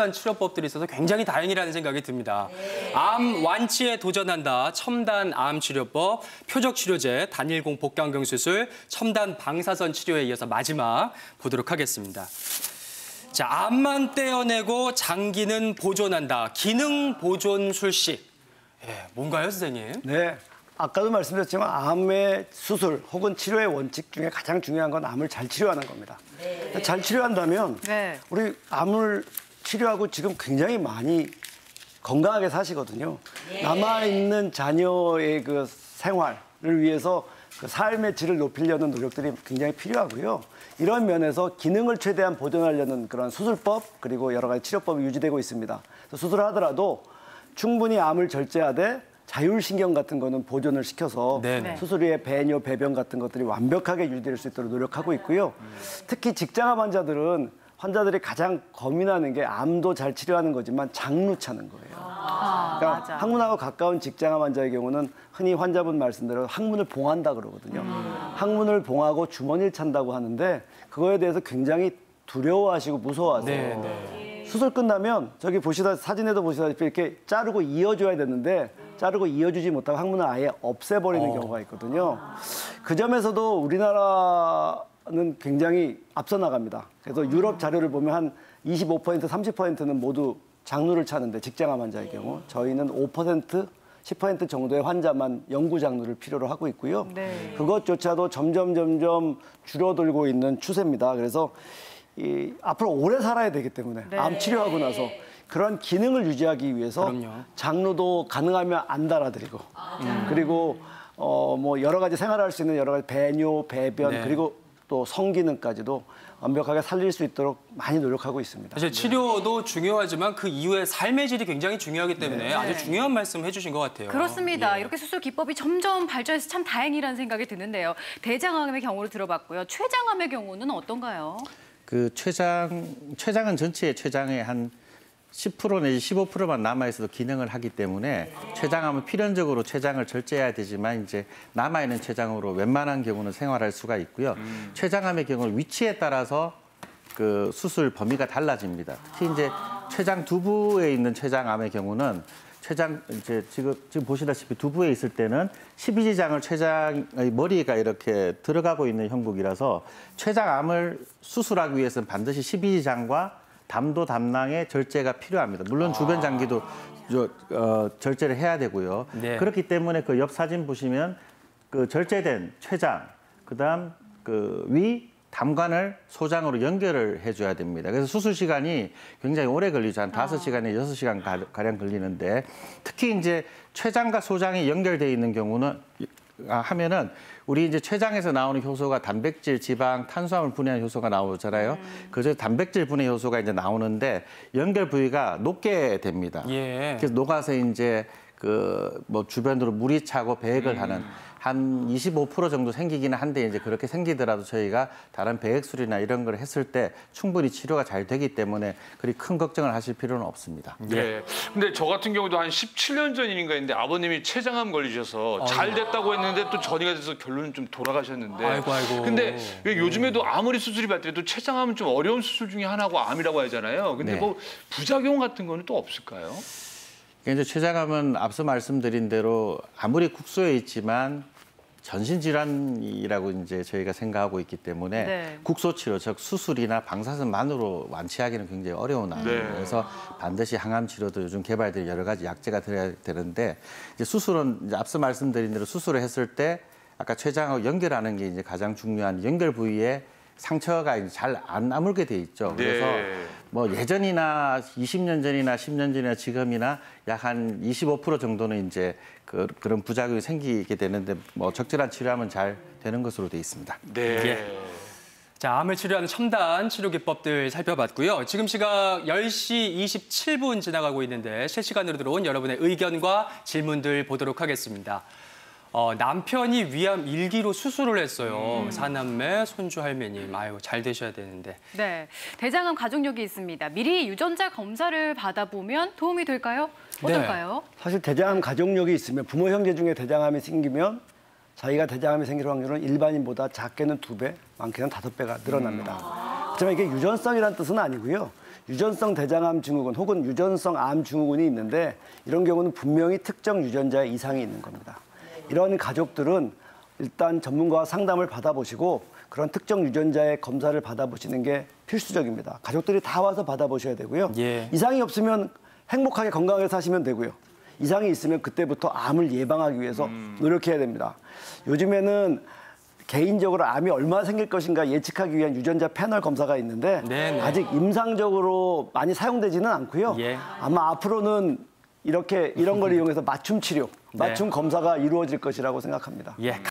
첨단 치료법들이 있어서 굉장히 다행이라는 생각이 듭니다. 암 완치에 도전한다. 첨단 암 치료법, 표적 치료제, 단일공 복강경 수술, 첨단 방사선 치료에 이어서 마지막 보도록 하겠습니다. 자, 암만 떼어내고 장기는 보존한다. 기능 보존 술식. 예, 뭔가요, 선생님? 네. 아까도 말씀드렸지만 암의 수술 혹은 치료의 원칙 중에 가장 중요한 건 암을 잘 치료하는 겁니다. 네. 잘 치료한다면 우리 암을 치료하고 지금 굉장히 많이 건강하게 사시거든요. 남아있는 자녀의 그 생활을 위해서 그 삶의 질을 높이려는 노력들이 굉장히 필요하고요. 이런 면에서 기능을 최대한 보존하려는 그런 수술법 그리고 여러 가지 치료법이 유지되고 있습니다. 수술을 하더라도 충분히 암을 절제하되 자율신경 같은 거는 보존을 시켜서 수술 후에 배뇨, 배변 같은 것들이 완벽하게 유지될 수 있도록 노력하고 있고요. 특히 직장암 환자들은 환자들이 가장 고민하는 게 암도 잘 치료하는 거지만 장루 차는 거예요. 그러니까 맞아. 항문하고 가까운 직장암 환자의 경우는 흔히 환자분 말씀대로 항문을 봉한다 그러거든요. 항문을 봉하고 주머니를 찬다고 하는데 그거에 대해서 굉장히 두려워하시고 무서워하세요. 수술 끝나면 저기 사진에도 보시다시피 이렇게 자르고 이어줘야 되는데 자르고 이어주지 못하고 항문을 아예 없애버리는 경우가 있거든요. 그 점에서도 우리나라는 굉장히 앞서 나갑니다. 그래서 유럽 자료를 보면 한 25%, 30%는 모두 장루를 차는데 직장암 환자의 경우 저희는 5%, 10% 정도의 환자만 영구 장루를 필요로 하고 있고요. 그것조차도 점점 줄어들고 있는 추세입니다. 그래서 앞으로 오래 살아야 되기 때문에 암 치료하고 나서 그런 기능을 유지하기 위해서 장루도 가능하면 안 달아드리고 그리고 뭐 여러 가지 생활할 수 있는 여러 가지 배뇨, 배변 그리고 또 성기능까지도 완벽하게 살릴 수 있도록 많이 노력하고 있습니다. 사실 치료도 중요하지만 그 이후에 삶의 질이 굉장히 중요하기 때문에 아주 중요한 말씀 해주신 것 같아요. 그렇습니다. 이렇게 수술 기법이 점점 발전해서 참 다행이라는 생각이 드는데요. 대장암의 경우를 들어봤고요. 췌장암의 경우는 어떤가요? 그 췌장은 전체의 췌장의 한 10% 내지 15%만 남아있어도 기능을 하기 때문에 췌장암은 필연적으로 췌장을 절제해야 되지만 이제 남아있는 췌장으로 웬만한 경우는 생활할 수가 있고요. 췌장암의 경우는 위치에 따라서 그 수술 범위가 달라집니다. 특히 이제 췌장 두부에 있는 췌장암의 경우는 지금 보시다시피 두부에 있을 때는 12지장을 췌장의 머리가 이렇게 들어가고 있는 형국이라서 췌장암을 수술하기 위해서는 반드시 12지장과 담도 담낭의 절제가 필요합니다. 물론 주변 장기도 절제를 해야 되고요. 그렇기 때문에 그 옆 사진 보시면 그 절제된 췌장, 그다음 그 위 담관을 소장으로 연결을 해줘야 됩니다. 그래서 수술 시간이 굉장히 오래 걸리죠. 한 5시간에 6시간 가량 걸리는데 특히 이제 췌장과 소장이 연결되어 있는 경우는 하면은 우리 이제 췌장에서 나오는 효소가 단백질, 지방, 탄수화물 분해하는 효소가 나오잖아요. 그래서 단백질 분해 효소가 이제 나오는데 연결 부위가 녹게 됩니다. 그래서 녹아서 이제 그 뭐 주변으로 물이 차고 배액을 하는 한 25% 정도 생기기는 한데 이제 그렇게 생기더라도 저희가 다른 배액술이나 이런 걸 했을 때 충분히 치료가 잘 되기 때문에 그리 큰 걱정을 하실 필요는 없습니다. 네. 근데 저 같은 경우도 한 17년 전인가 했는데 아버님이 췌장암 걸리셔서 잘 됐다고 했는데 또 전이가 돼서 결론은 좀 돌아가셨는데. 아이고. 근데 요즘에도 아무리 수술이 받더라도 췌장암은 좀 어려운 수술 중에 하나고 암이라고 하잖아요. 근데 뭐 부작용 같은 거는 또 없을까요? 이제 췌장암은 앞서 말씀드린 대로 아무리 국소에 있지만 전신질환이라고 이제 저희가 생각하고 있기 때문에 국소 치료, 즉 수술이나 방사선만으로 완치하기는 굉장히 어려운 암이에요. 그래서 반드시 항암 치료도 요즘 개발된 여러 가지 약제가 들어야 되는데 이제 수술은 이제 앞서 말씀드린 대로 수술을 했을 때 아까 췌장하고 연결하는 게 이제 가장 중요한 연결 부위에 상처가 이제 잘 안 아물게 돼 있죠. 그래서 뭐 예전이나 20년 전이나 10년 전이나 지금이나 약 한 25% 정도는 이제 그런 부작용이 생기게 되는데 뭐 적절한 치료하면 잘 되는 것으로 돼 있습니다. 자, 암을 치료하는 첨단 치료 기법들 살펴봤고요. 지금 시각 10시 27분 지나가고 있는데 실시간으로 들어온 여러분의 의견과 질문들 보도록 하겠습니다. 남편이 위암 1기로 수술을 했어요. 사남매, 손주 할매님. 아유, 잘 되셔야 되는데. 네, 대장암 가족력이 있습니다. 미리 유전자 검사를 받아보면 도움이 될까요? 어떨까요? 사실 대장암 가족력이 있으면 부모 형제 중에 대장암이 생기면 자기가 대장암이 생길 확률은 일반인보다 작게는 2배, 많게는 5배가 늘어납니다. 하지만 이게 유전성이라는 뜻은 아니고요. 유전성 대장암 증후군 혹은 유전성 암 증후군이 있는데 이런 경우는 분명히 특정 유전자의 이상이 있는 겁니다. 이런 가족들은 일단 전문가와 상담을 받아보시고 그런 특정 유전자의 검사를 받아보시는 게 필수적입니다. 가족들이 다 와서 받아보셔야 되고요. 예. 이상이 없으면 행복하게 건강하게 사시면 되고요. 이상이 있으면 그때부터 암을 예방하기 위해서 노력해야 됩니다. 요즘에는 개인적으로 암이 얼마나 생길 것인가 예측하기 위한 유전자 패널 검사가 있는데 네네. 아직 임상적으로 많이 사용되지는 않고요. 예. 아마 앞으로는 이런 걸 이용해서 맞춤 치료, 맞춤 검사가 이루어질 것이라고 생각합니다. 예.